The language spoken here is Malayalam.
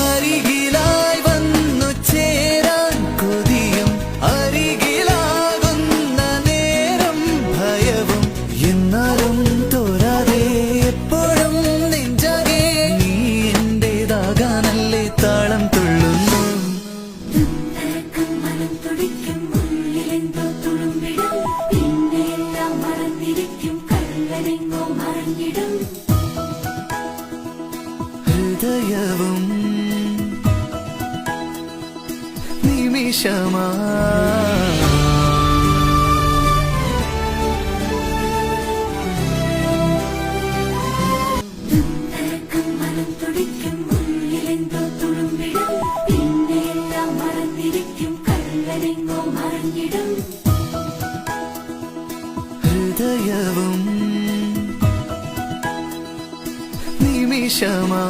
അരികിലായി വന്നു ചേരാൻ കൊതിയും അരികിലാകുന്ന നേരം ഭയവും എന്നാലും തോരാതെ എപ്പോഴും നെഞ്ചാകെ നീ എന്റേതാകാനല്ലേ താളം തുള്ളുന്നു മനം തുടിക്കും ഉള്ളിലെന്തോ തുളുമ്പിടും പിന്നെ എല്ലാം മറന്നിരിക്കും കള്ളനെങ്ങോ മറിഞ്ഞിടും ഹൃദയവും നിമിഷമാ മനം തുടിക്കും ഉള്ളിലെന്തോ തുളുമ്പിടും പിന്നെ എല്ലാം മറന്നിരിക്കും കള്ളനെങ്ങോ മറിഞ്ഞിടും ഹൃദയവും നിമിഷമാ